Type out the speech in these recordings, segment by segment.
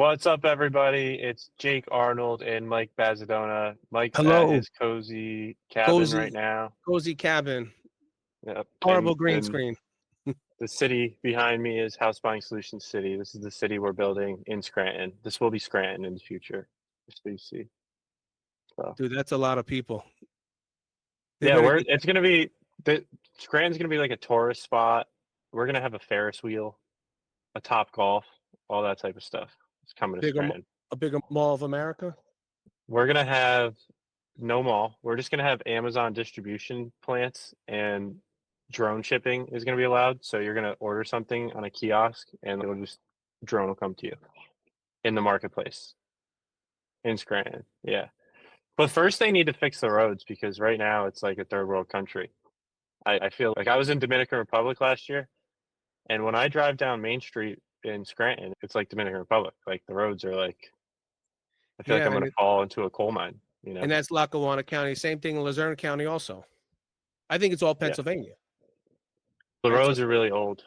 What's up, everybody? It's Jake Arnold and Mike Bazzadona. Mike's at Hello. his cozy cabin right now. Cozy cabin. Yep. Horrible green And screen. the city behind me is House Buying Solutions City. This is the city we're building in Scranton. This will be Scranton in the future, just so you see. So, Dude, that's a lot of people. yeah, it's going to be, Scranton's going to be like a tourist spot. We're going to have a Ferris wheel, a Top Golf, all that type of stuff. It's coming to Scranton. A bigger Mall of America? We're going to have no mall. We're just going to have Amazon distribution plants, and drone shipping is going to be allowed. So you're going to order something on a kiosk and drone will come to you in the marketplace in Scranton. Yeah. But first they need to fix the roads because right now it's like a third world country. I feel like I was in Dominican Republic last year, and when I drive down Main Street in Scranton, it's like Dominican Republic. Like the roads are like, I feel like I'm going to fall into a coal mine. You know? And that's Lackawanna County. Same thing in Luzerne County also. I think it's all Pennsylvania. The roads are really old.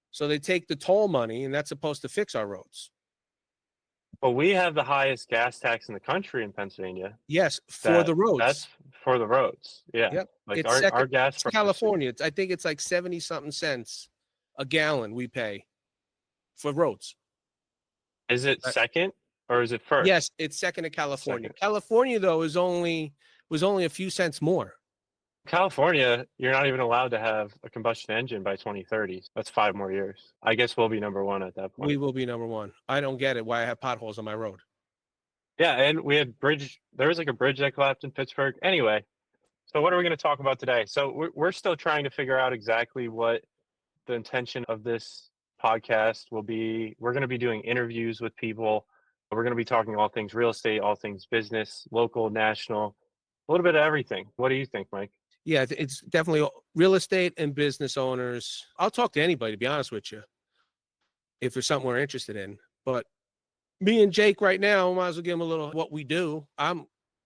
So they take the toll money, and that's supposed to fix our roads. But we have the highest gas tax in the country in Pennsylvania. Yes, for the roads. That's for the roads. Yeah. Yep. Like our gas it's California. I think it's like 70-something cents a gallon we pay for roads. Is it second or is it first? Yes, it's second to California. Second. California, though, was only a few cents more. California, you're not even allowed to have a combustion engine by 2030. That's 5 more years. I guess we'll be number one at that point. We will be number one. I don't get it why I have potholes on my road. Yeah, and we had there was like a bridge that collapsed in Pittsburgh. Anyway, so what are we going to talk about today? So we're still trying to figure out exactly what the intention of this podcast will be. We're going to be doing interviews with people. We're going to be talking all things real estate, all things business, local, national, a little bit of everything. What do you think, Mike? Yeah, it's definitely real estate and business owners. I'll talk to anybody, to be honest with you, if there's something we're interested in. But me and Jake right now, might as well give him a little what we do. I'm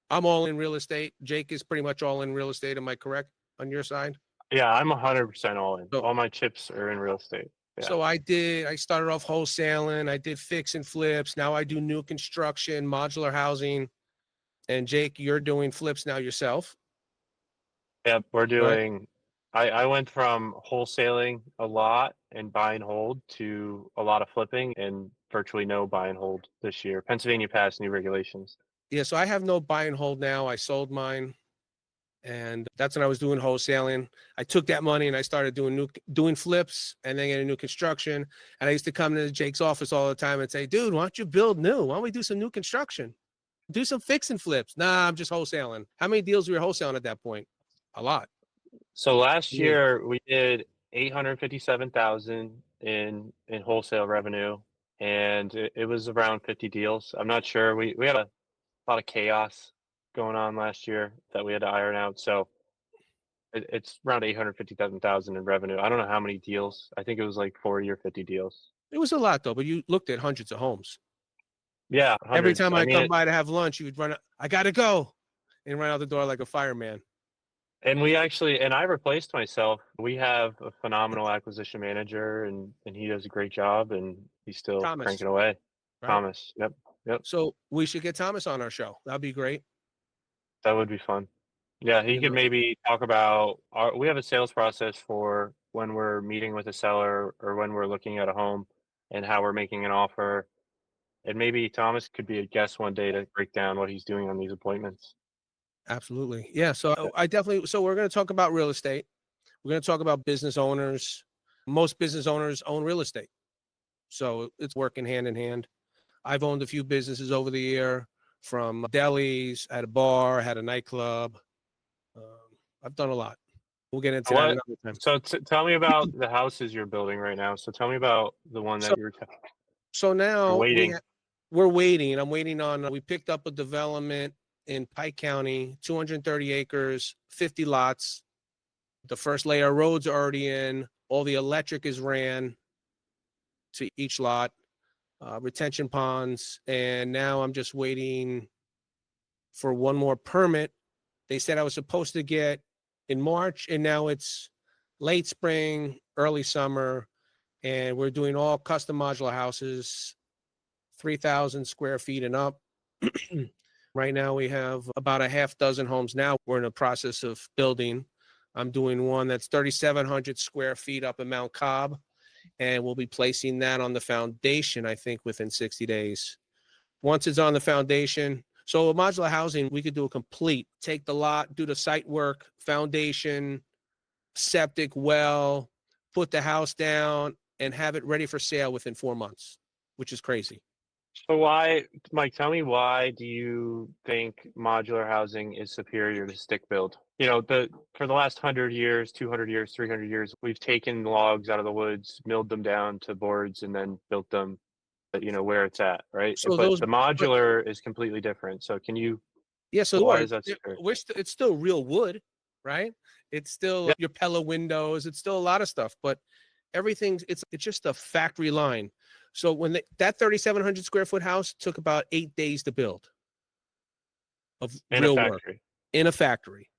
all in real estate. Jake is pretty much all in real estate. Am I correct on your side? Yeah, I'm 100% all in. All my chips are in real estate. Yeah. So I started off wholesaling. I did fix and flips. Now I do new construction, modular housing. And Jake, you're doing flips now yourself. Yeah, we're doing, I went from wholesaling a lot and buy and hold to a lot of flipping and virtually no buy and hold this year. Pennsylvania passed new regulations. Yeah, so I have no buy and hold now. I sold mine, and that's when I was doing wholesaling. I took that money and I started doing flips and then getting new construction. And I used to come to Jake's office all the time and say, dude, why don't you build new? Why don't we do some new construction? Do some fix and flips. Nah, I'm just wholesaling. How many deals were you wholesaling at that point? A lot. So last year we did 857,000 in wholesale revenue, and it was around 50 deals. I'm not sure. We had a lot of chaos going on last year that we had to iron out. So it's around 857,000 in revenue. I don't know how many deals. I think it was like 40 or 50 deals. It was a lot though, but you looked at hundreds of homes. Yeah. Hundreds. Every time I come by to have lunch, you would run. I gotta go, and run out the door like a fireman. And I replaced myself. We have a phenomenal acquisition manager, and he does a great job, and he's still cranking away. Right? Thomas. Yep. So we should get Thomas on our show. That'd be great. That would be fun. Yeah, he could maybe talk about we have a sales process for when we're meeting with a seller or when we're looking at a home and how we're making an offer. And maybe Thomas could be a guest one day to break down what he's doing on these appointments. Absolutely. Yeah. So we're going to talk about real estate. We're going to talk about business owners. Most business owners own real estate. So it's working hand in hand. I've owned a few businesses over the year, from delis, had a bar, had a nightclub. I've done a lot. We'll get into that another time. So tell me about the houses you're building right now. So tell me about the one that you're. So now we're waiting. I'm waiting on, we picked up a development in Pike County, 230 acres, 50 lots. The first layer of roads are already in. All the electric is ran to each lot, retention ponds. And now I'm just waiting for one more permit. They said I was supposed to get in March, and now it's late spring, early summer. And we're doing all custom modular houses, 3,000 square feet and up. Right now we have about a half dozen homes now we're in the process of building. I'm doing one that's 3,700 square feet up in Mount Cobb, and we'll be placing that on the foundation, I think, within 60 days. Once it's on the foundation, so a modular housing, we could do a complete, take the lot, do the site work, foundation, septic well, put the house down, and have it ready for sale within 4 months, which is crazy. So why, Mike, tell me, why do you think modular housing is superior to stick build? You know, for the last 100 years, 200 years, 300 years, we've taken logs out of the woods, milled them down to boards, and then built them, you know, where it's at, right? So But those, the modular is completely different. So can you, yeah, so why is that superior? it's still real wood, right? It's still Yeah. your Pella windows. It's still a lot of stuff, but everything's it's just a factory line. So when that 3,700 square foot house took about 8 days to build of In a real work factory. in a factory.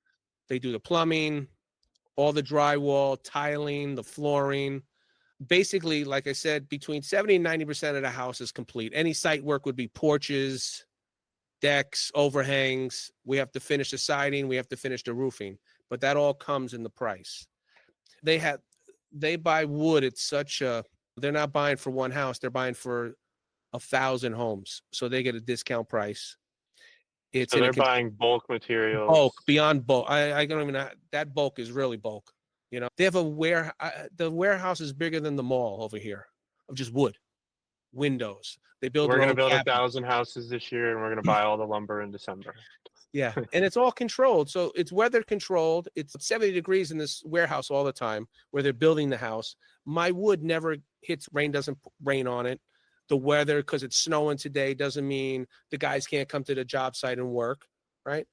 They do the plumbing, all the drywall, tiling, the flooring. Basically, like I said, between 70 and 90% of the house is complete. Any site work would be porches, decks, overhangs. We have to finish the siding. We have to finish the roofing, but that all comes in the price. They buy wood. They're not buying for one house. They're buying for 1,000 homes. So they get a discount price. So they're buying bulk materials. Bulk, beyond bulk. I don't even know. That bulk is really bulk. You know, they have the warehouse is bigger than the mall over here of just wood, windows. They build We're their going to own build cabinets. 1,000 houses this year, and we're going to buy all the lumber in December. Yeah, and it's all controlled. So it's weather controlled. It's 70 degrees in this warehouse all the time where they're building the house. My wood never hits, rain doesn't rain on it. The weather, because it's snowing today, doesn't mean the guys can't come to the job site and work, right?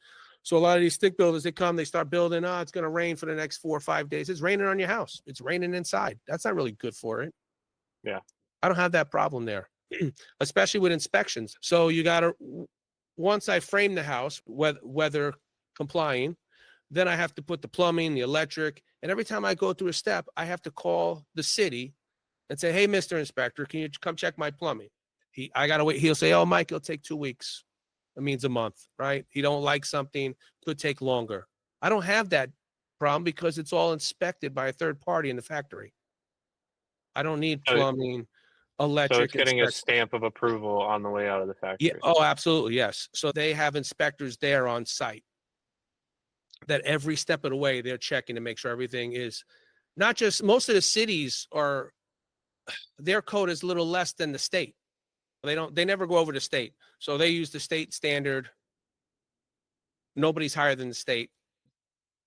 So a lot of these stick builders, they come, they start building, it's going to rain for the next 4 or 5 days. It's raining on your house. It's raining inside. That's not really good for it. Yeah. I don't have that problem there, especially with inspections. So you got to, once I frame the house, weather complying, then I have to put the plumbing, the electric, and every time I go through a step, I have to call the city and say, hey, Mr. Inspector, can you come check my plumbing? I got to wait. He'll say, oh, Mike, it'll take 2 weeks. It means a month, right? He don't like something, could take longer. I don't have that problem because it's all inspected by a third party in the factory. I don't need plumbing, electric. So it's getting a stamp of approval on the way out of the factory. Yeah. Oh, absolutely. Yes. So they have inspectors there on site that every step of the way they're checking to make sure everything is not just, most of the cities are, their code is a little less than the state. They never go over the state. So they use the state standard. Nobody's higher than the state.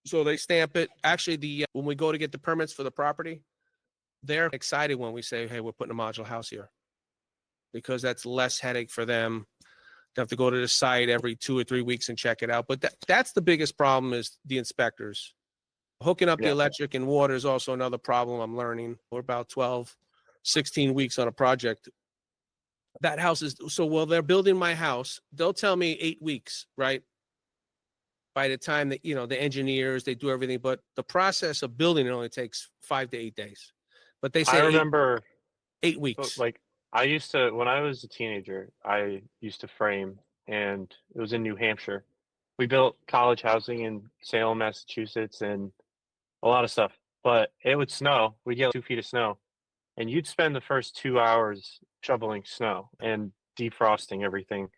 So they stamp it. Actually, when we go to get the permits for the property, they're excited when we say, hey, we're putting a modular house here, because that's less headache for them. They have to go to the site every 2 or 3 weeks and check it out. But that's the biggest problem, is the inspectors. Hooking up the electric and water is also another problem I'm learning. We're about 12, 16 weeks on a project. That house is, so while they're building my house, they'll tell me 8 weeks, right? By the time that, the engineers, they do everything, but the process of building it only takes 5 to 8 days. But they say I remember 8 weeks. Like, when I was a teenager, I used to frame, and it was in New Hampshire. We built college housing in Salem, Massachusetts, and a lot of stuff. But it would snow. We'd get 2 feet of snow, and you'd spend the first 2 hours shoveling snow and defrosting everything.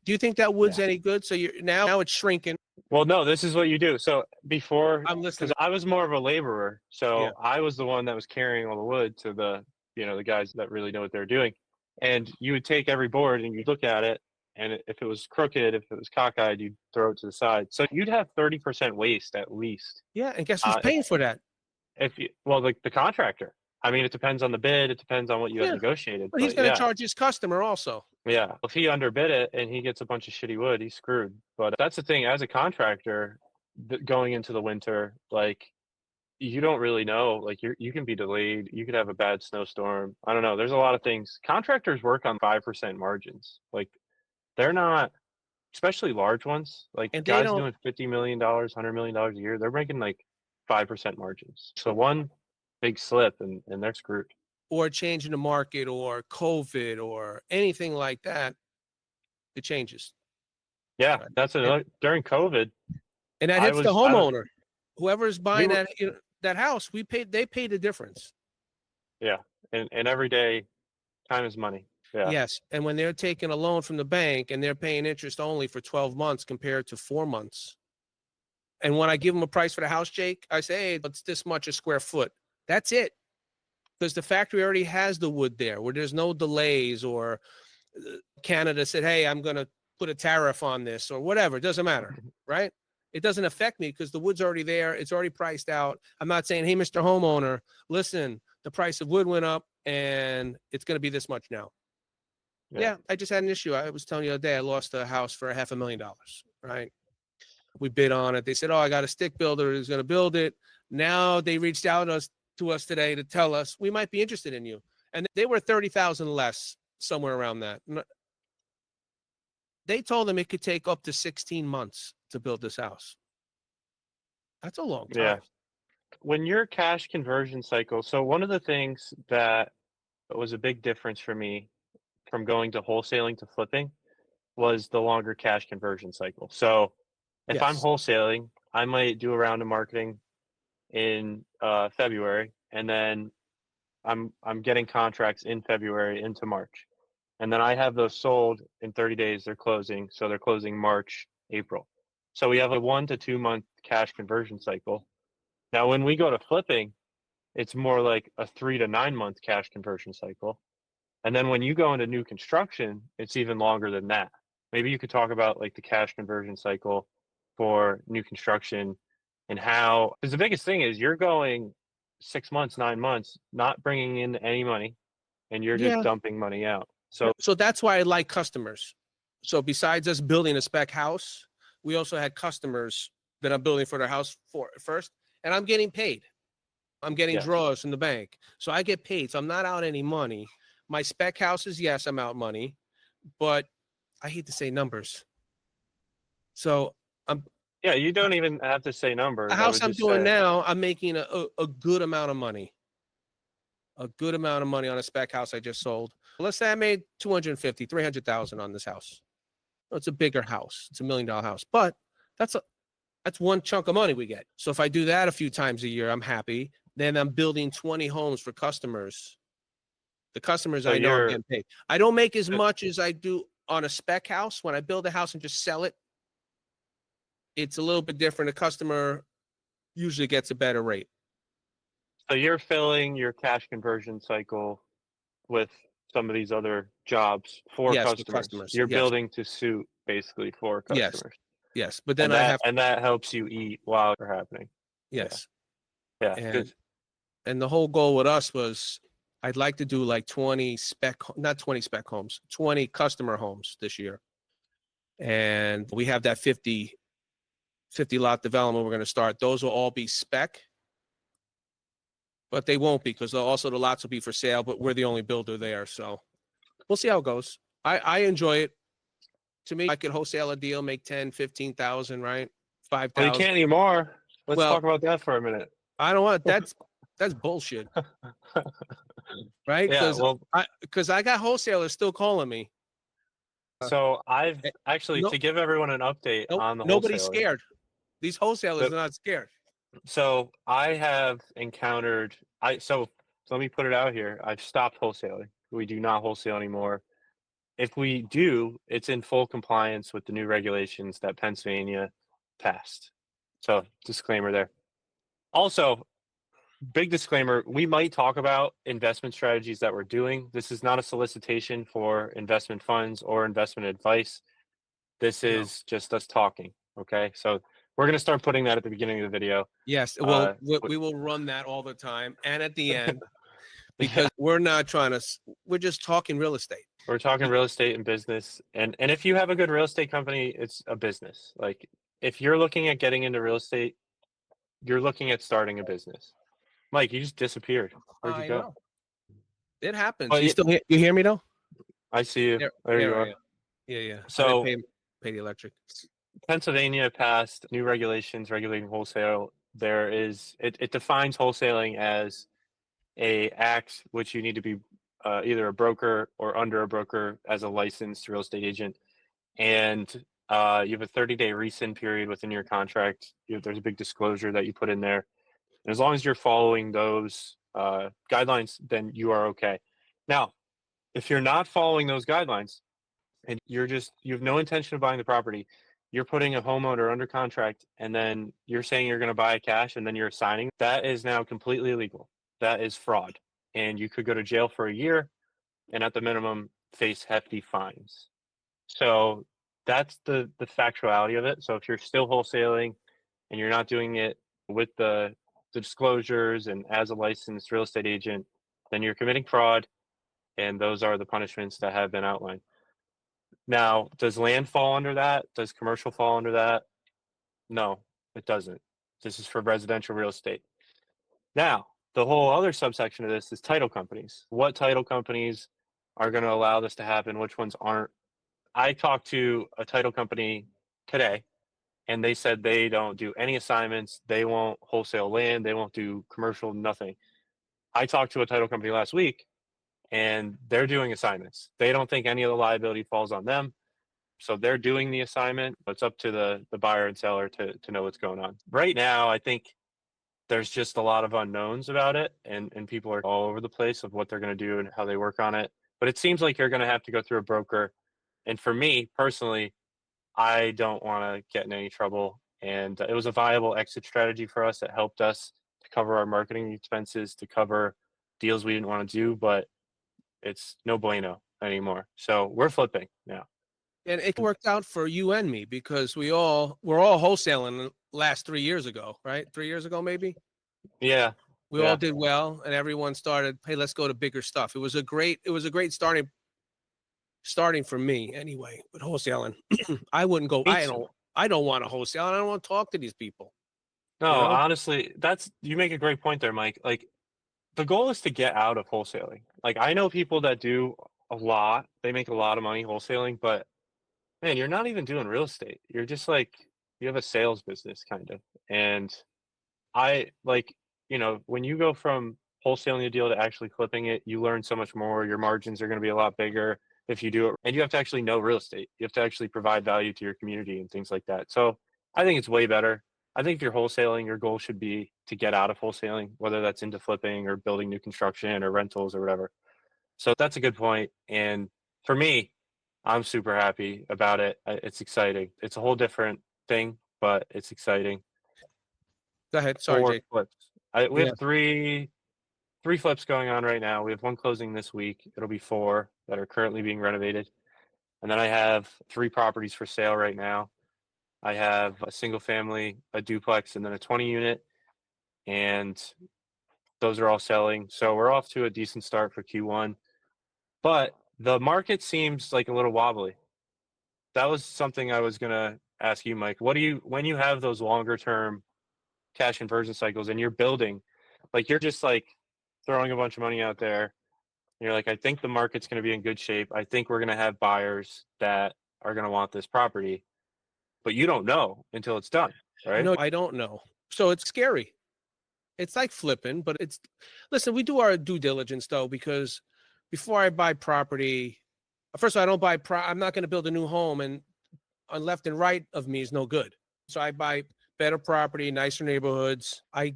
Do you think that wood's any good? So now it's shrinking. Well, no, this is what you do. So before, I'm listening. because I was more of a laborer, so I was the one that was carrying all the wood to the guys that really know what they're doing. And you would take every board and you'd look at it, and if it was crooked, if it was cockeyed, you'd throw it to the side. So you'd have 30% waste at least. Yeah, and guess who's paying for that? The contractor. I mean, it depends on the bid. It depends on what you have negotiated. But he's going to charge his customer also. Yeah. If he underbid it and he gets a bunch of shitty wood, he's screwed. But that's the thing, as a contractor, going into the winter, like, you don't really know. Like, you can be delayed. You could have a bad snowstorm. I don't know. There's a lot of things. Contractors work on 5% margins. Like, they're not, especially large ones. Like, guys doing $50 million, $100 million a year, they're making like 5% margins. So one big slip and they're screwed. or a change in the market or COVID or anything like that, it changes. Yeah, Right? that's another during COVID. And that I hits the was I don't homeowner. Whoever's we buying were that house, they pay the difference. yeah, and every day time is money. Yeah. Yes. And when they're taking a loan from the bank and they're paying interest only for 12 months compared to 4 months. And when I give them a price for the house, Jake, I say, hey, it's this much a square foot. That's it. Because the factory already has the wood there where there's no delays, or Canada said, hey, I'm going to put a tariff on this or whatever. It doesn't matter, right? It doesn't affect me because the wood's already there. It's already priced out. I'm not saying, hey, Mr. Homeowner, listen, the price of wood went up and it's going to be this much now. Yeah, I just had an issue. I was telling you the other day, I lost a house for $500,000, right? We bid on it. They said, oh, I got a stick builder who's going to build it. Now they reached out to us today to tell us we might be interested in you. And they were 30,000 less, somewhere around that. They told them it could take up to 16 months to build this house. That's a long time. Yeah. When your cash conversion cycle, so one of the things that was a big difference for me from going to wholesaling to flipping was the longer cash conversion cycle. So if I'm Yes. wholesaling, I might do a round of marketing in February, and then I'm getting contracts in February into March, and then I have those sold in 30 days. They're closing, so they're closing March, April. So we have a 1 to 2 month cash conversion cycle. Now, when we go to flipping, it's more like a 3 to 9 month cash conversion cycle. And then when you go into new construction, it's even longer than that. Maybe you could talk about like the cash conversion cycle for new construction and how, because the biggest thing is you're going 6 months, 9 months, not bringing in any money, and you're just Yeah. dumping money out. So that's why I like customers. So besides us building a spec house, we also had customers that I'm building for their house for first, and I'm getting paid. I'm getting yes, draws from the bank. So I get paid. So I'm not out any money. My spec houses, yes, I'm out money, but I hate to say numbers. So yeah, you don't even have to say a numbers. I house would I'm just doing say, now, I'm making a good amount of money. A good amount of money on a spec house I just sold. Let's say I made 250, 300,000 on this house. It's a bigger house. It's $1 million house, but that's one chunk of money we get. So if I do that a few times a year, I'm happy. Then I'm building 20 homes for customers. The customers so I know I'm you're, getting paid. I don't make as uh, much as I do on a spec house. When I build a house and just sell it, it's a little bit different. A customer usually gets a better rate. so you're filling your cash conversion cycle with some of these other jobs for Yes, with customers. customers. You're Yes, building to suit basically for yes, customers. yes. But then And I that have and that helps you eat while they're happening. Yeah. yes, Yeah. and 'Cause the whole goal with us was I'd like to do like 20 spec, not 20 spec homes, 20 customer homes this year. And we have that 50 lot development we're going to start. Those will all be spec, but they won't be because also the lots will be for sale, but we're the only builder there. So we'll see how it goes. I enjoy it. To me, I could wholesale a deal, make 10, 15,000, right? well, you 5,000. can't anymore. Let's Well, talk about that for a minute. I don't want that's bullshit, right? Yeah, well, Because I got wholesalers still calling me. so I've Eh, actually, no, to give everyone an update no, on the nobody's wholesaling. scared. These wholesalers The, are not scared. so I have encountered so let me put it out here. I've stopped wholesaling. We do not wholesale anymore. If we do, it's in full compliance with the new regulations that Pennsylvania passed. So disclaimer there. Also, big disclaimer, we might talk about investment strategies that we're doing. This is not a solicitation for investment funds or investment advice. This No. is just us talking. Okay. So we're going to start putting that at the beginning of the video. Yes, well, we will run that all the time and at the end Yeah, because we're not trying to. We're just talking real estate. we're talking real estate and business. And if you have a good real estate company, it's a business. Like if you're looking at getting into real estate, you're looking at starting a business. Mike, you just disappeared. Where'd you I go? know it happens. But You still you hear me though? I see you. There you There I are. am. Yeah, yeah. I didn't So pay the electric. Pennsylvania passed new regulations regulating wholesale. It defines wholesaling as a act which you need to be either a broker or under a broker as a licensed real estate agent, and you have a 30-day rescind period within your contract. There's a big disclosure that you put in there. And as long as you're following those guidelines, then you are okay. Now, if you're not following those guidelines and you have no intention of buying the property, you're putting a homeowner under contract and then you're saying you're going to buy it cash and then you're signing, that is now completely illegal. That is fraud. And you could go to jail for a year and at the minimum face hefty fines. So that's the factuality of it. So if you're still wholesaling and you're not doing it with the disclosures and as a licensed real estate agent, then you're committing fraud, and those are the punishments that have been outlined. Now, does land fall under that? Does commercial fall under that? No, it doesn't. This is for residential real estate. Now, the whole other subsection of this is title companies. What title companies are going to allow this to happen? Which ones aren't? I talked to a title company today, and they said they don't do any assignments. They won't wholesale land. They won't do commercial, nothing. I talked to a title company last week, and they're doing assignments. They don't think any of the liability falls on them. So they're doing the assignment. It's up to the buyer and seller to know what's going on. Right now, I think there's just a lot of unknowns about it, and people are all over the place of what they're going to do and how they work on it. But it seems like you're going to have to go through a broker. And for me personally, I don't want to get in any trouble. And it was a viable exit strategy for us that helped us to cover our marketing expenses, to cover deals we didn't want to do, but it's no bueno anymore. So we're flipping now. And it worked out for you and me because we're all wholesaling the last 3 years ago, right? 3 years ago, maybe. Yeah. We all did well, and everyone started, hey, let's go to bigger stuff. It was a great starting for me anyway with wholesaling. I wouldn't go. I don't want to wholesale. I don't want to talk to these people. No, you know? Honestly, you make a great point there, Mike. Like, the goal is to get out of wholesaling. Like, I know people that do a lot. They make a lot of money wholesaling, but man, you're not even doing real estate. You're just like, you have a sales business kind of. And I like, when you go from wholesaling a deal to actually flipping it, you learn so much more. Your margins are going to be a lot bigger if you do it. And you have to actually know real estate. You have to actually provide value to your community and things like that. So I think it's way better. I think if you're wholesaling, your goal should be to get out of wholesaling, whether that's into flipping or building new construction or rentals or whatever. So that's a good point. And for me, I'm super happy about it. It's exciting. It's a whole different thing, but it's exciting. Go ahead. Sorry, Jake. Flips. We have three flips going on right now. We have one closing this week. It'll be 4 that are currently being renovated. And then I have 3 properties for sale right now. I have a single family, a duplex, and then a 20 unit. And those are all selling. So we're off to a decent start for Q1. But the market seems like a little wobbly. That was something I was going to ask you, Mike. When you have those longer term cash conversion cycles and you're building, like, you're just like throwing a bunch of money out there. You're like, I think the market's going to be in good shape. I think we're going to have buyers that are going to want this property, but you don't know until it's done, right? No, I don't know. So it's scary. It's like flipping, but listen, we do our due diligence though, because before I buy property, first of all, I don't buy, I'm not going to build a new home and on left and right of me is no good. So I buy better property, nicer neighborhoods. I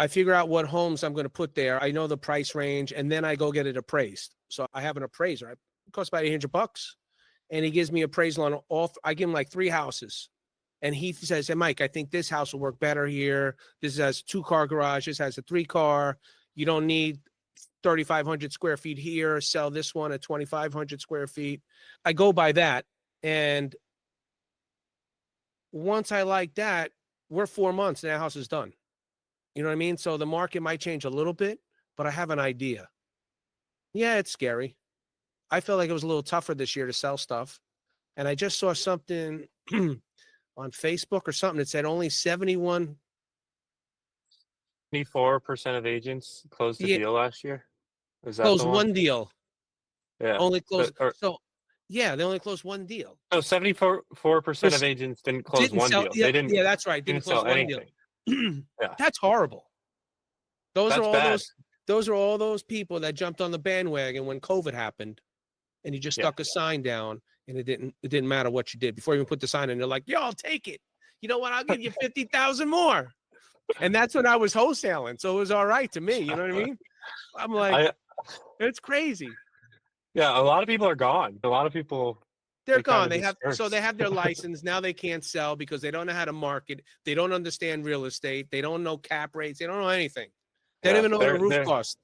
figure out what homes I'm going to put there. I know the price range, and then I go get it appraised. So I have an appraiser. It costs about $800, and he gives me appraisal on all. I give him like 3 houses, and he says, "Hey, Mike, I think this house will work better here. This has 2-car garage. This has a 3-car. You don't need 3,500 square feet here. Sell this one at 2,500 square feet." I go by that, and once I like that, we're 4 months and that house is done. You know what I mean? So the market might change a little bit, but I have an idea. Yeah, it's scary. I felt like it was a little tougher this year to sell stuff. And I just saw something on Facebook or something that said only 74% of agents closed a deal last year. Is that closed one deal? Yeah. Only closed. They only closed one deal. So 74% of agents didn't close one deal. Yeah, that's right. Didn't close one anything. deal. Yeah. That's horrible. Those are That's all bad. those people that jumped on the bandwagon when COVID happened, and you just Yeah. stuck a sign down, and it didn't matter what you did before you even put the sign in. They're like, "Yo, I'll take it. You know what? I'll give you 50,000 more." And that's when I was wholesaling, so it was all right to me. You know what I mean? I'm like, I it's crazy. Yeah, a lot of people are gone. A lot of people, They're they kind gone. of They disperse. have their license. Now they can't sell because they don't know how to market. They don't understand real estate. They don't know cap rates. They don't know anything. They don't Yeah, even know what a roof costs.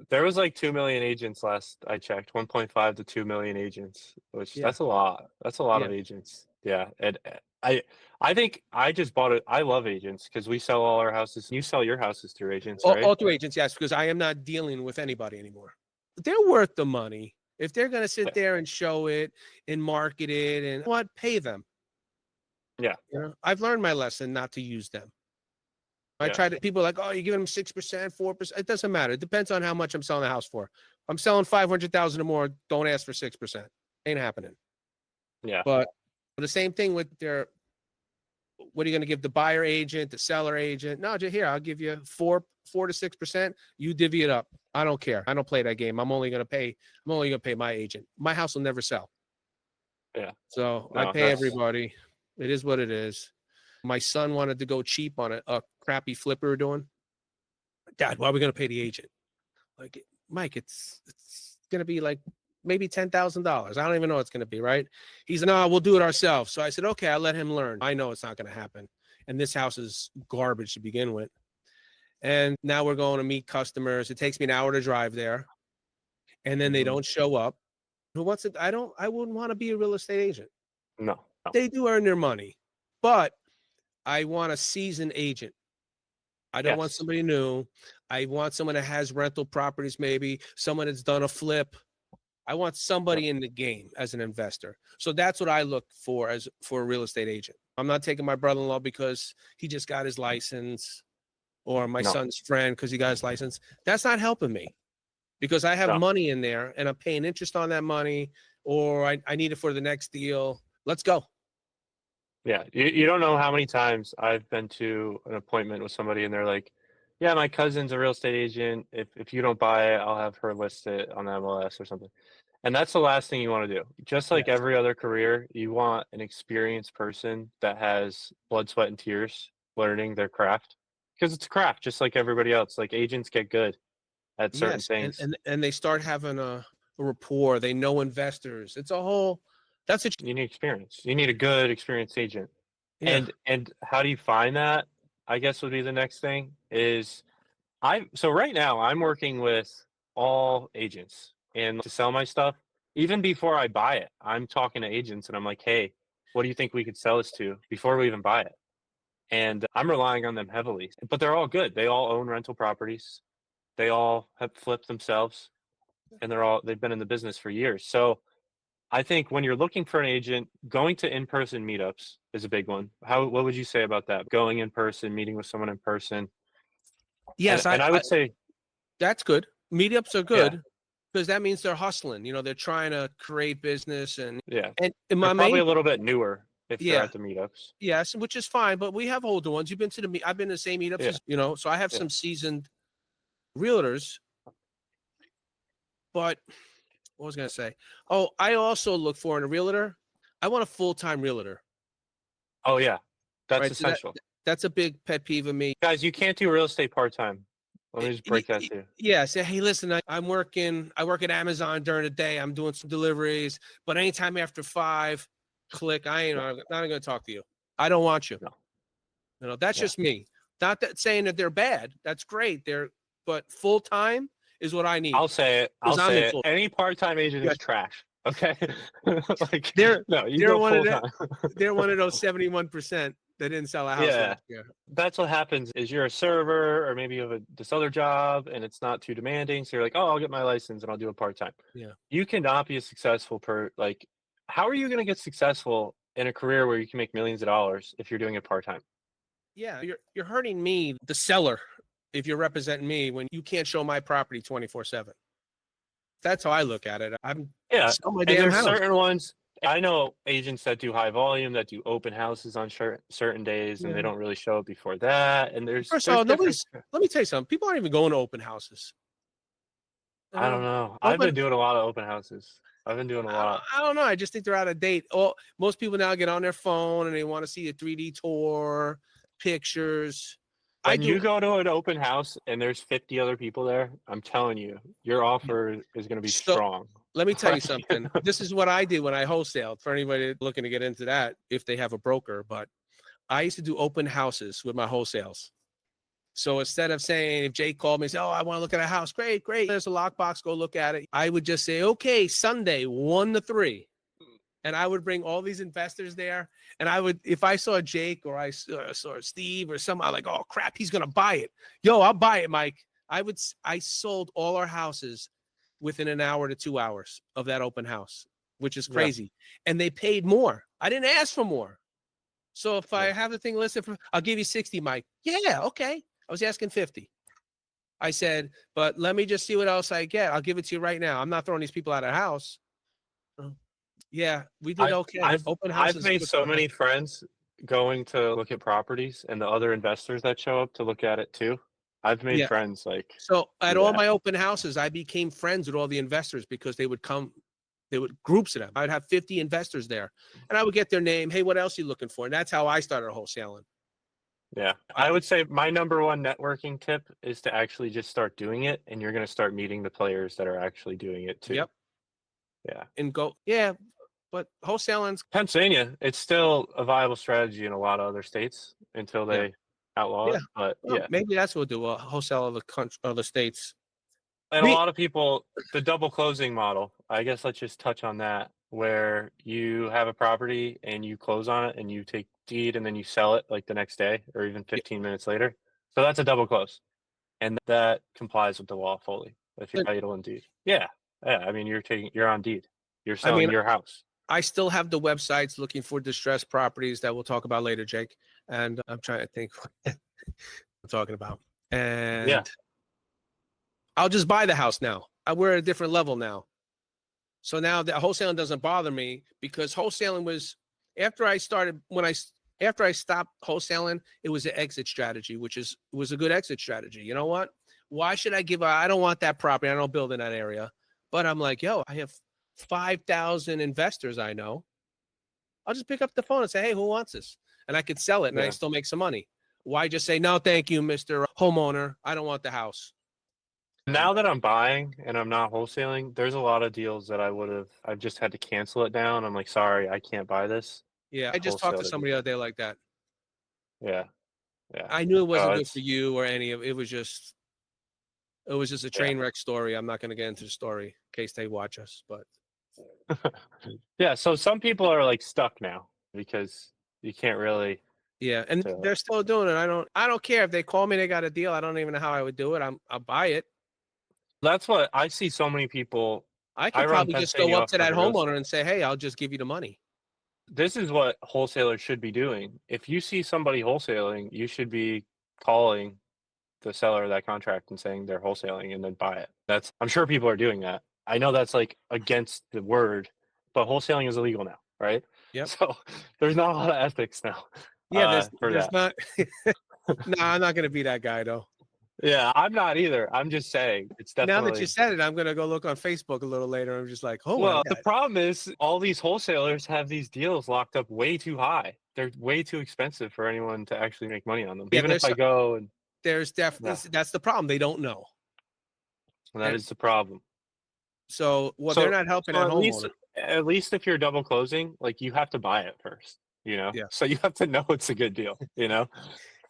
there was like 2 million agents last I checked, 1.5 to 2 million agents, which Yeah. that's a lot. That's a lot Yeah. of agents. Yeah, and I think I just bought it. I love agents because we sell all our houses. You sell your houses through agents, right? All through agents, yes, because I am not dealing with anybody anymore. They're worth the money. If they're going to sit Yeah, there and show it and market it and what, pay them. yeah, You know, I've learned my lesson not to use them. I yeah, try to, people are like, oh, you're giving them 6%, 4%. It doesn't matter. It depends on how much I'm selling the house for. If I'm selling 500,000 or more, don't ask for 6%. Ain't happening. yeah. But the same thing with their, what are you going to give the buyer agent, the seller agent? No, just here, I'll give you 4 to 6%. You divvy it up. I don't care. I don't play that game. I'm only going to pay my agent. My house will never sell. Yeah. So I No, pay everybody. It is what it is. My son wanted to go cheap on a crappy flip we were doing. Dad, why are we going to pay the agent? Like, Mike, it's going to be like maybe $10,000. I don't even know what it's going to be, right? He's, no, we'll do it ourselves. So I said, okay, I'll let him learn. I know it's not going to happen. And this house is garbage to begin with. And now we're going to meet customers. It takes me an hour to drive there. And then they don't show up. Who wants it? I wouldn't want to be a real estate agent. No, no. They do earn their money, but I want a seasoned agent. I don't want Yes. somebody new. I want someone that has rental properties, maybe someone that's done a flip. I want somebody in the game as an investor. So that's what I look for for a real estate agent. I'm not taking my brother-in-law because he just got his license, or my No, son's friend because he got his license. That's not helping me because I have no. money in there and I'm paying interest on that money, or I need it for the next deal. Let's go. Yeah, you don't know how many times I've been to an appointment with somebody and they're like, "Yeah, my cousin's a real estate agent. If you don't buy it, I'll have her list it on the MLS or something." And that's the last thing you want to do. Just like Yes. every other career, you want an experienced person that has blood, sweat, and tears learning their craft because it's a craft, just like everybody else. Like agents get good at certain Yes. things. And they start having a rapport. They know investors. It's a whole, that's a, You need experience. You need a good, experienced agent. yeah. And how do you find that? I guess would be the next thing is so right now I'm working with all agents and to sell my stuff, even before I buy it, I'm talking to agents and I'm like, hey, what do you think we could sell this to before we even buy it? And I'm relying on them heavily, but they're all good. They all own rental properties. They all have flipped themselves and they've been in the business for years. So I think when you're looking for an agent, going to in-person meetups is a big one. What would you say about that? Going in person, meeting with someone in person. Yes. And I would say, That's good. Meetups are yeah, good because that means they're hustling. You know, they're trying to create business yeah. and They're my probably main, a little bit newer if they're yeah, at the meetups. yes, which is fine. But we have older ones. You've been to I've been to the same meetups Yeah, as, you know, so I have yeah. some seasoned realtors. But what was I going to say? Oh, I also look for in a realtor, I want a full-time realtor, Oh, yeah. That's right? So essential. that's a big pet peeve of me. Guys, you can't do real estate part-time. Let me just break that to you. Yeah, say, hey, listen, I work at Amazon during the day. I'm doing some deliveries, but anytime after 5, click. I ain't No, not going to talk to you. I don't want you. no. You know, that's Yeah. just me. Not that saying that they're bad. That's great. But full time is what I need I'll say it. I'll because I'm in say it. full. Any part-time agent Yes, is trash. Okay? Like, they're no, you they're go one of the full-time. they're one of those 71% that didn't sell a house Yeah. last year. That's what happens is you're a server or maybe you have this other job and it's not too demanding. So you're like, oh, I'll get my license and I'll do it part-time. Yeah. You cannot be a successful how are you going to get successful in a career where you can make millions of dollars if you're doing it part-time? Yeah, you're hurting me, the seller, if you're representing me when you can't show my property 24/7. That's how I look at it. I'm Yeah. sell my And damn there's house. certain ones, I know agents that do high volume, that do open houses on certain days, and they Yeah. don't really show up before that. And First of there's all, different. let me tell you something. People aren't even going to open houses. You I don't know, know. I've open been doing a lot of open houses. I've been doing a lot. I don't know. I just think they're out of date. Oh, most people now get on their phone and they want to see a 3D tour, pictures. I When you do. go to an open house and there's 50 other people there, I'm telling you, your offer is going to be So strong. let me tell you Like, something. This is what I did when I wholesaled for anybody looking to get into that if they have a broker. But I used to do open houses with my wholesales. So instead of saying, if Jake called me and said, oh, I want to look at a house, great, great. There's a lockbox, go look at it. I would just say, okay, Sunday, 1 to 3. And I would bring all these investors there. And I would, if I saw Jake or I saw Steve or somebody, I'm like, oh crap, he's going to buy it. Yo, I'll buy it, Mike. I sold all our houses within an hour to 2 hours of that open house, which is yeah, crazy. And they paid more. I didn't ask for more. So if I yeah. have the thing listed for, I'll give you 60, Mike. Yeah, okay. I was asking 50. I said, but let me just see what else I get. I'll give it to you right now. I'm not throwing these people out of the house. Yeah, we did I, okay. I've Open I've houses. made so many friends going to look at properties and the other investors that show up to look at it too. I've made Yeah. friends like So at do all that. my open houses, I became friends with all the investors because they would come, they would groups of them. I'd have 50 investors there and I would get their name. Hey, what else are you looking for? And that's how I started wholesaling. Yeah. I would say my number one networking tip is to actually just start doing it, and you're going to start meeting the players that are actually doing it too. Yep. Yeah. And go, yeah, but wholesaling's, Pennsylvania, it's still a viable strategy in a lot of other states until yeah, they outlaw yeah. it. But Well, yeah. maybe that's what we'll do. Wholesale of the country, other states. And a Me, lot of people, the double closing model, I guess let's just touch on that, where you have a property and you close on it and you take deed and then you sell it like the next day or even 15 minutes later. So that's a double close. And that complies with the law fully if you're title and deed. Yeah. Yeah. I mean, you're on deed. You're I selling mean, your house. I still have the websites looking for distressed properties that we'll talk about later, Jake. And I'm trying to think what I'm talking about. Yeah. And I'll just buy the house now. We're at a different level now. So now the wholesaling doesn't bother me because wholesaling was after I started after I stopped wholesaling, it was an exit strategy, which was a good exit strategy. You know what? Why should I give? I don't want that property. I don't build in that area. But I'm like, yo, I have 5,000 investors I know. I'll just pick up the phone and say, hey, who wants this? And I could sell it and I Yeah. still make some money. Why just say, no, thank you, Mr. Homeowner. I don't want the house. And Now that I'm buying and I'm not wholesaling, there's a lot of deals that I've just had to cancel it down. I'm like, sorry, I can't buy this. yeah, I just talked to Wholesale somebody the other day like that. Yeah. Yeah. I knew it Oh, wasn't good for it's you or any of it. It was just a yeah. train wreck story. I'm not going to get into the story in case they watch us, but Yeah, so some people are like stuck now because you can't really yeah, and so they're still doing it. I don't care if they call me, they got a deal. I don't even know how I would do it. I'll buy it. that's what I see so many people. I I could run probably just go Pennsylvania up off to for that the real homeowner estate. and say, hey, I'll just give you the money. This is what wholesalers should be doing. If you see somebody wholesaling, you should be calling the seller of that contract and saying they're wholesaling and then buy it. I'm sure people are doing that. I know that's like against the word, but wholesaling is illegal now, right? Yep. So there's not a lot of ethics now Yeah, for there's that. not. No, I'm not going to be that guy though. Yeah, I'm not either. I'm just saying it's Now that you definitely. said it, I'm going to go look on Facebook a little later. I'm just like, oh my Well, the God. problem is all these wholesalers have these deals locked up way too high. They're way too expensive for anyone to actually make money on them. Yeah, Even if I go and there's yeah, definitely, that's the problem. They don't know. that And is the problem. so, well, they're So, not helping so that at homeowner. least if you're double closing, like you have to buy it first, you know? Yeah. So you have to know it's a good deal, you know?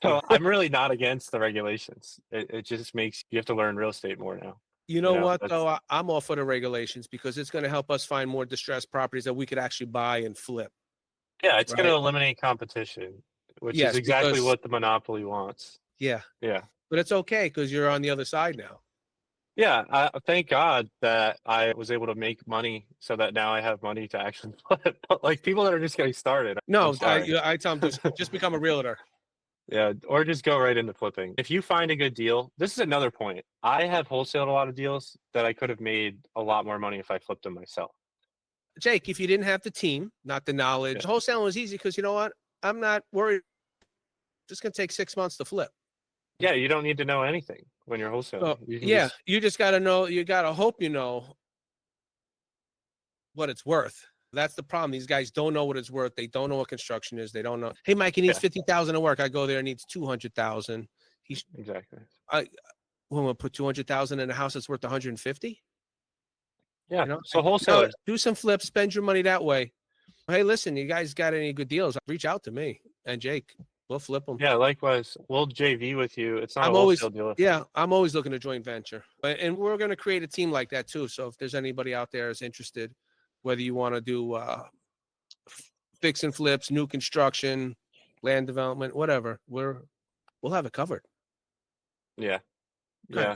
Yeah. So I'm really not against the regulations. It just makes you have to learn real estate more now. You You know know, what, that's though? I'm all for the regulations because it's going to help us find more distressed properties that we could actually buy and flip, yeah, it's going to right? eliminate competition, which is Yes, exactly because, what the monopoly wants. yeah, Yeah. but it's okay because you're on the other side now. Yeah, thank God that I was able to make money so that now I have money to actually flip. But like people that are just getting started, I'm No, sorry. I tell them just become a realtor. Yeah, or just go right into flipping. If you find a good deal, this is another point. I have wholesaled a lot of deals that I could have made a lot more money if I flipped them myself. Jake, if you didn't have the team, not the knowledge, wholesaling was easy because you know what? I'm not worried. It's just going to take 6 months to flip. Yeah, you don't need to know anything when you're wholesaling. So, You can you just got to know, you got to hope you know what it's worth. That's the problem. These guys don't know what it's worth. They don't know what construction is. They don't know. Hey, Mike, he needs 50,000 to work. I go there, it needs 200,000. Exactly. When we put 200,000 in a house that's worth 150. Yeah. You know, so wholesalers, do some flips, spend your money that way. Hey, listen, you guys got any good deals? Reach out to me and Jake. We'll flip them. Yeah, likewise. We'll JV with you. It's not I'm a wholesale deal. Yeah, I'm always looking to joint venture. And we're going to create a team like that too. So if there's anybody out there is interested, whether you want to do fix and flips, new construction, land development, whatever, we'll have it covered. Yeah. Yeah.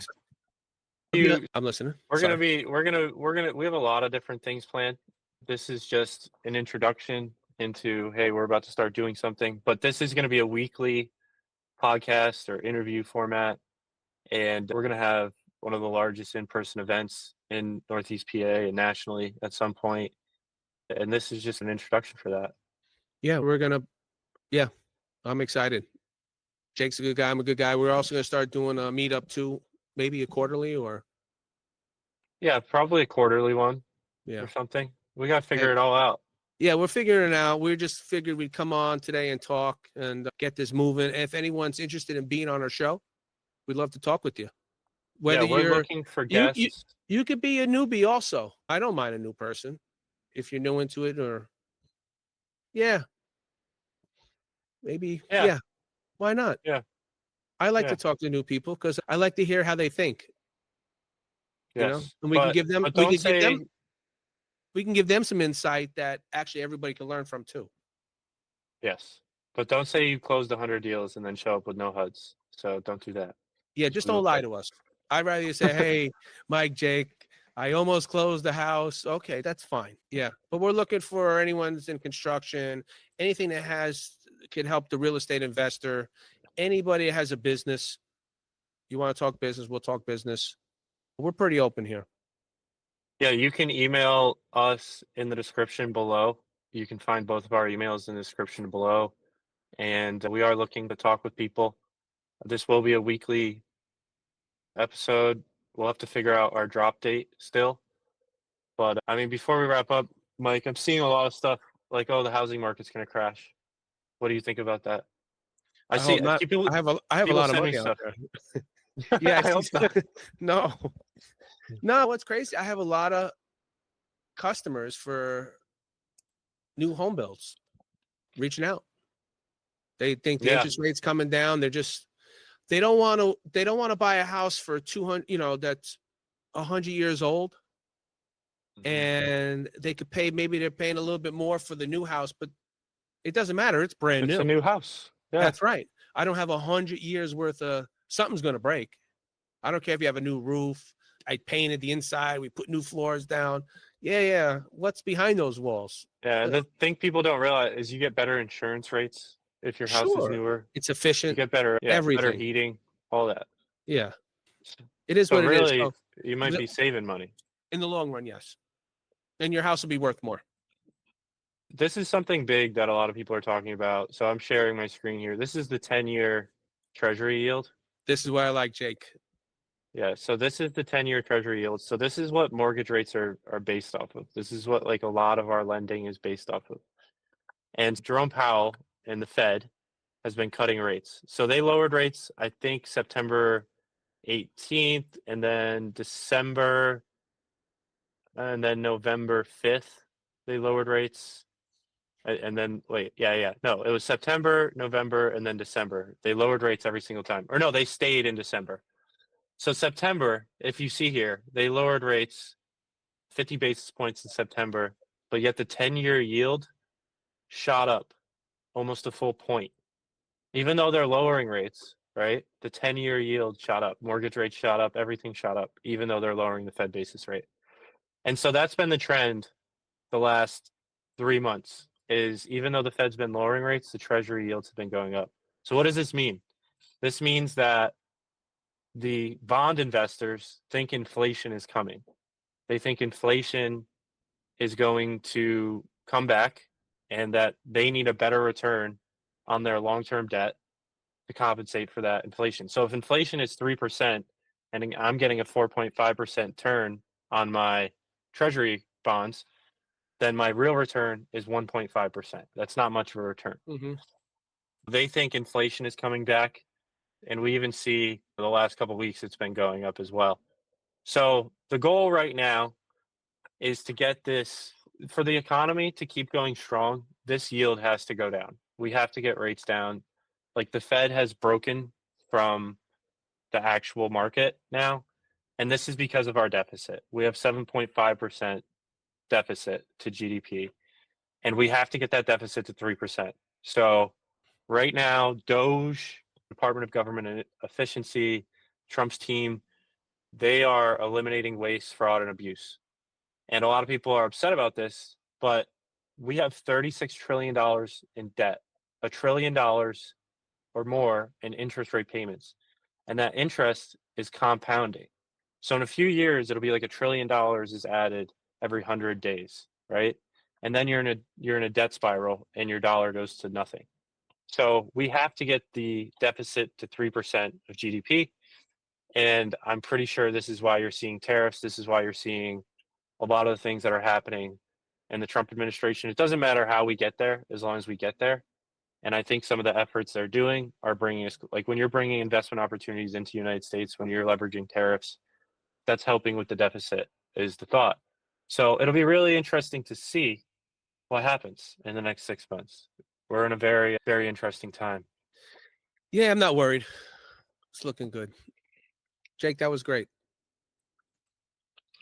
I'm listening. We have a lot of different things planned. This is just an introduction into, hey, we're about to start doing something, but this is going to be a weekly podcast or interview format. And we're going to have one of the largest in-person events in Northeast PA and nationally at some point. And this is just an introduction for that. Yeah, I'm excited. Jake's a good guy. I'm a good guy. We're also going to start doing a meetup too, maybe a quarterly or. Yeah, probably a quarterly one or something. We got to figure it all out. Yeah, we're figuring it out. We just figured we'd come on today and talk and get this moving. If anyone's interested in being on our show, we'd love to talk with you. Whether we're looking for guests. You could be a newbie also. I don't mind a new person if you're new into it or. Yeah. Maybe. Yeah. Why not? Yeah. I like to talk to new people because I like to hear how they think. Yes. You know, and we can give them. We can give them some insight that actually everybody can learn from too. Yes. But don't say you closed 100 deals and then show up with no HUDs. So don't do that. Yeah, just don't lie to us. I'd rather you say, hey, Mike, Jake, I almost closed the house. Okay, that's fine. Yeah. But we're looking for anyone that's in construction, anything that can help the real estate investor, anybody that has a business. You want to talk business, we'll talk business. We're pretty open here. Yeah, you can email us in the description below. You can find both of our emails in the description below. And we are looking to talk with people. This will be a weekly episode. We'll have to figure out our drop date still. But I mean, before we wrap up, Mike, I'm seeing a lot of stuff like, oh, the housing market's going to crash. What do you think about that? I have a lot of money out there. Yeah, I see stuff. No, what's crazy? I have a lot of customers for new home builds reaching out. They think the interest rate's coming down. They don't want to buy a house for 200, that's 100 years old. Mm-hmm. And they could pay, maybe they're paying a little bit more for the new house, but it doesn't matter. It's brand new. It's a new house. Yeah. That's right. I don't have 100 years worth of something's going to break. I don't care if you have a new roof. I painted the inside. We put new floors down. Yeah. What's behind those walls? Yeah. The thing people don't realize is you get better insurance rates if your house is newer. It's efficient. You get better, everything. Better heating, all that. Yeah. It is what it is. So you might be saving money. In the long run, yes. And your house will be worth more. This is something big that a lot of people are talking about. So I'm sharing my screen here. This is the 10-year Treasury yield. This is why I like Jake. Yeah, so this is the 10-year Treasury yield. So this is what mortgage rates are based off of. This is what like a lot of our lending is based off of. And Jerome Powell and the Fed has been cutting rates. So they lowered rates, I think, September 18th, and then December, and then November 5th, they lowered rates. And then, no, it was September, November, and then December. They lowered rates every single time. Or no, they stayed in December. So September, if you see here, they lowered rates 50 basis points in September, but yet the 10-year yield shot up almost a full point. Even though they're lowering rates, right? The 10-year yield shot up, mortgage rates shot up, everything shot up, even though they're lowering the Fed basis rate. And so that's been the trend the last 3 months, is even though the Fed's been lowering rates, the Treasury yields have been going up. So what does this mean? This means that the bond investors think inflation is coming. They think inflation is going to come back and that they need a better return on their long-term debt to compensate for that inflation. So if inflation is 3% and I'm getting a 4.5% turn on my treasury bonds, then my real return is 1.5%. That's not much of a return. Mm-hmm. They think inflation is coming back, and we even see the last couple of weeks it's been going up as well. So the goal right now is to get this for the economy to keep going strong. This yield has to go down. We have to get rates down. Like the Fed has broken from the actual market now, and this is because of our deficit. We have 7.5% deficit to GDP, and we have to get that deficit to 3%. So right now, Doge, Department of Government Efficiency, Trump's team, they are eliminating waste, fraud, and abuse. And a lot of people are upset about this, but we have $36 trillion in debt, $1 trillion or more in interest rate payments. And that interest is compounding. So in a few years, it'll be like $1 trillion is added every 100 days, right? And then you're in a debt spiral and your dollar goes to nothing. So we have to get the deficit to 3% of GDP. And I'm pretty sure this is why you're seeing tariffs. This is why you're seeing a lot of the things that are happening in the Trump administration. It doesn't matter how we get there, as long as we get there. And I think some of the efforts they're doing are bringing us, like when you're bringing investment opportunities into the United States, when you're leveraging tariffs, that's helping with the deficit, is the thought. So it'll be really interesting to see what happens in the next 6 months. We're in a very, very interesting time. Yeah, I'm not worried. It's looking good. Jake, that was great.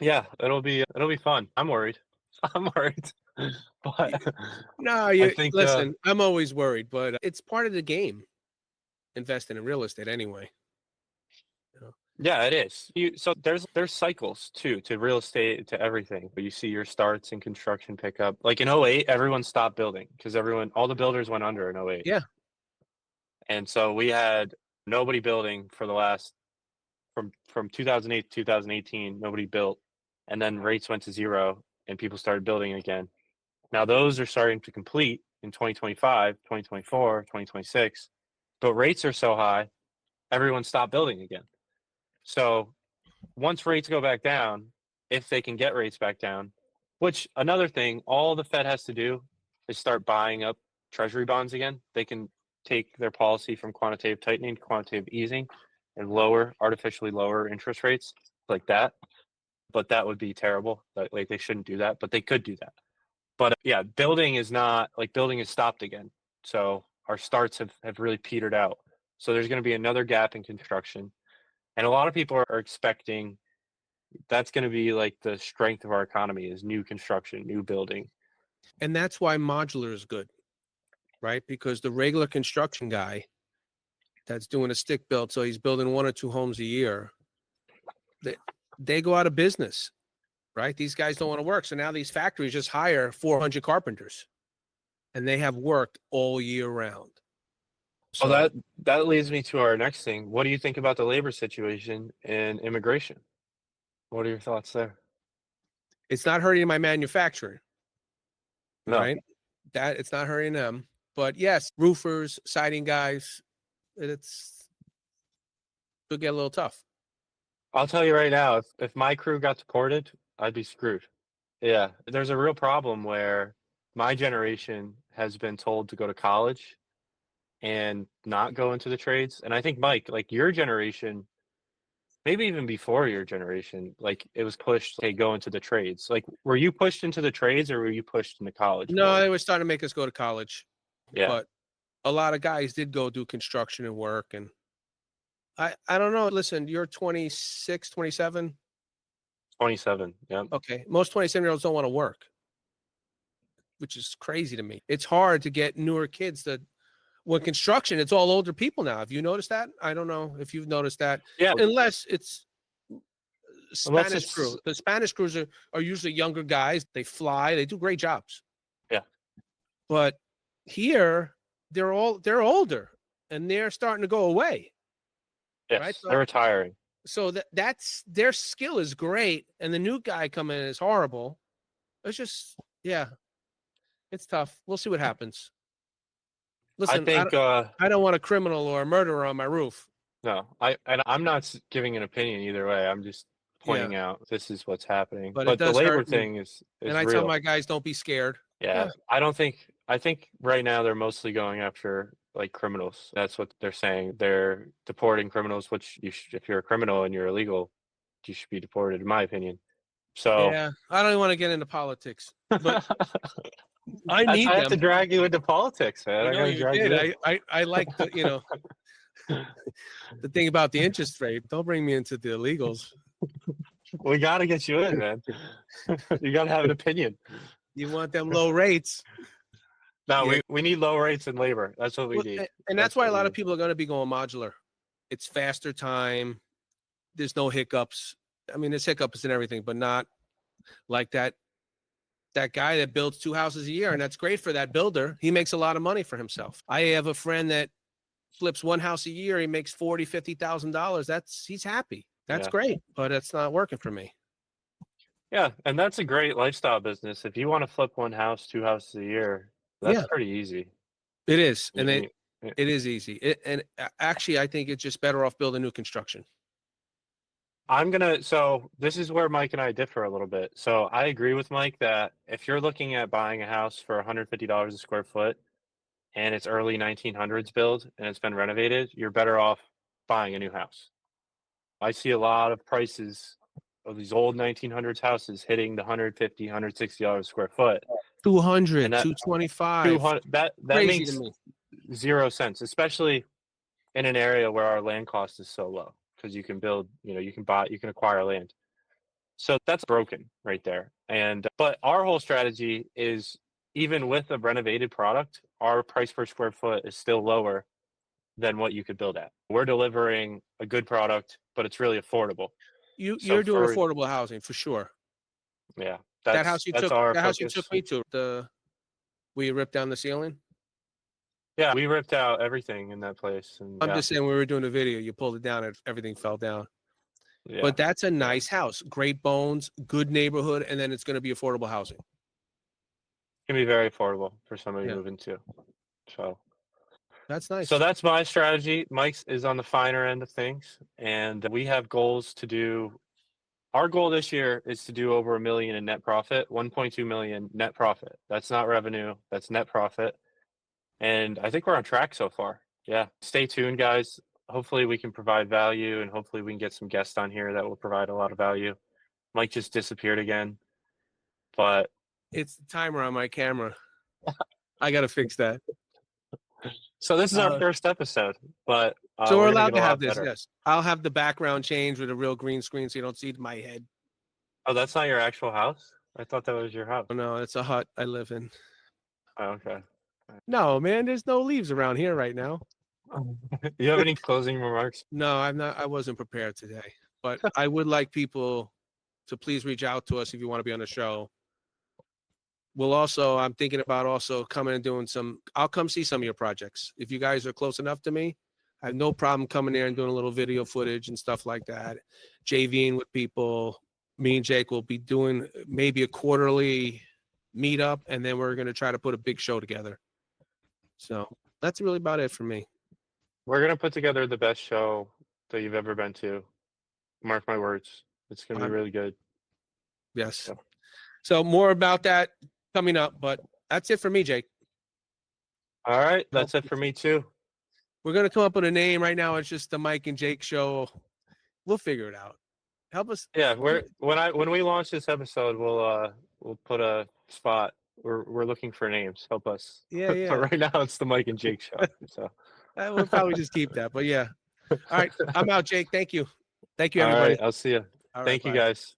Yeah, it'll be fun. I'm worried. I'm worried. But No, I think listen, I'm always worried, but it's part of the game, investing in real estate anyway. Yeah, it is. So there's cycles too to real estate, to everything. You see your starts and construction pick up. Like in 08, everyone stopped building because all the builders went under in 08. Yeah. And so we had nobody building for the last from 2008 to 2018, nobody built. And then rates went to zero and people started building again. Now those are starting to complete in 2025, 2024, 2026. But rates are so high, everyone stopped building again. So once rates go back down, if they can get rates back down, which another thing, all the Fed has to do is start buying up treasury bonds again. They can take their policy from quantitative tightening to quantitative easing and artificially lower interest rates like that. But that would be terrible. Like they shouldn't do that, but they could do that. But yeah, building is stopped again. So our starts have really petered out. So there's going to be another gap in construction. And a lot of people are expecting that's going to be like the strength of our economy is new construction, new building. And that's why modular is good, right? Because the regular construction guy that's doing a stick build, so he's building 1 or 2 homes a year, they go out of business, right? These guys don't want to work. So now these factories just hire 400 carpenters and they have worked all year round. So that leads me to our next thing. What do you think about the labor situation and immigration? What are your thoughts there? It's not hurting my manufacturing, No. right? That it's not hurting them. But yes, roofers, siding guys, it'll get a little tough. I'll tell you right now, if my crew got deported, I'd be screwed. Yeah, there's a real problem where my generation has been told to go to college and not go into the trades. And I think, Mike, like your generation, maybe even before your generation, like it was pushed, hey, go into the trades. Like, were you pushed into the trades or were you pushed into college? No, they were starting to make us go to college. Yeah. But a lot of guys did go do construction and work. And I don't know. Listen, you're 26, 27? 27, yeah. Okay. Most 27-year-olds don't want to work, which is crazy to me. It's hard to get newer kids when construction, it's all older people now. Have you noticed that? I don't know if you've noticed that. Yeah. Unless it's Spanish crew. The Spanish crews are usually younger guys. They fly. They do great jobs. Yeah. But here, they're older and they're starting to go away. Yes, right? So, they're retiring. So that's their skill is great, and the new guy coming in is horrible. It's just, yeah, it's tough. We'll see what happens. I Listen, think I don't want a criminal or a murderer on my roof. no, I'm not giving an opinion either way. I'm just Yeah, pointing out this is what's happening. but it But the does labor hurt me. thing And is I tell real. my guys, don't be scared. Yeah, Yeah. I think right now they're mostly going after like criminals. That's what they're saying. They're deporting criminals, which if you're a criminal and you're illegal, you should be deported, in my opinion. So Yeah, I don't even want to get into politics, but I I need have to them. drag you into politics, man. You I know, got to you drag did. you in. I like the, the thing about the interest rate. Don't bring me into the illegals. We got to get you in, man. You got to have an opinion. You want them low rates. No, Yeah. we need low rates in labor. That's what we Well, need. and that's why a lot of people are going to be going modular. It's faster time. There's no hiccups. I mean, there's hiccups and everything, but not like that guy that builds 2 houses a year, and that's great for that builder. He makes a lot of money for himself. I have a friend that flips 1 house a year. He makes $40,000-$50,000. He's happy. That's great, but it's not working for me. Yeah, and that's a great lifestyle business. If you want to flip 1 house, 2 houses a year, that's pretty easy. It is, and You- it is easy. Actually, I think it's just better off building new construction. So this is where Mike and I differ a little bit. So I agree with Mike that if you're looking at buying a house for $150 a square foot and it's early 1900s build and it's been renovated, you're better off buying a new house. I see a lot of prices of these old 1900s houses hitting the $150, $160 a square foot. 200, And that 225. 200 that Crazy makes to me. 0 sense, especially in an area where our land cost is so low because you can build, you can acquire land. So that's broken right there. But our whole strategy is even with a renovated product, our price per square foot is still lower than what you could build at. We're delivering a good product, but it's really affordable. You're doing affordable housing for sure. Yeah, That house you took me to, where you ripped down the ceiling. Yeah, we ripped out everything in that place. And I'm just saying, when we were doing a video, you pulled it down and everything fell down. Yeah. But that's a nice house, great bones, good neighborhood, and then it's going to be affordable housing. It can be very affordable for somebody to move into. So that's nice. So that's my strategy. Mike's is on the finer end of things, and we have goals to do. Our goal this year is to do over $1 million in net profit, 1.2 million net profit. That's not revenue, that's net profit. And I think we're on track so far. Yeah. Stay tuned, guys. Hopefully we can provide value, and hopefully we can get some guests on here that will provide a lot of value. Mike just disappeared again, but it's the timer on my camera. I got to fix that. So this is our first episode, but so we're allowed to have this. Better. Yes, I'll have the background change with a real green screen, so you don't see my head. Oh, that's not your actual house? I thought that was your house. Oh, no, it's a hut I live in. Oh, okay. No, man, there's no leaves around here right now. You have any closing remarks? No, I'm not. I wasn't prepared today, but I would like people to please reach out to us if you want to be on the show. I'm thinking about also coming and doing I'll come see some of your projects. If you guys are close enough to me, I have no problem coming there and doing a little video footage and stuff like that. JVing with people. Me and Jake will be doing maybe a quarterly meetup, and then we're going to try to put a big show together. So that's really about it for me. We're going to put together the best show that you've ever been to. Mark my words. It's going to be really good. Yes. So more about that coming up, but that's it for me, Jake. All right. That's it for me too. We're going to come up with a name right now. It's just the Mike and Jake show. We'll figure it out. Help us. Yeah. When we launch this episode, we'll put a spot. We're looking for names. Help us. Yeah. But right now it's the Mike and Jake show. So we'll probably just keep that, but yeah. All right. I'm out, Jake. Thank you. Thank you, everybody. All right. I'll see you. Thank you, guys.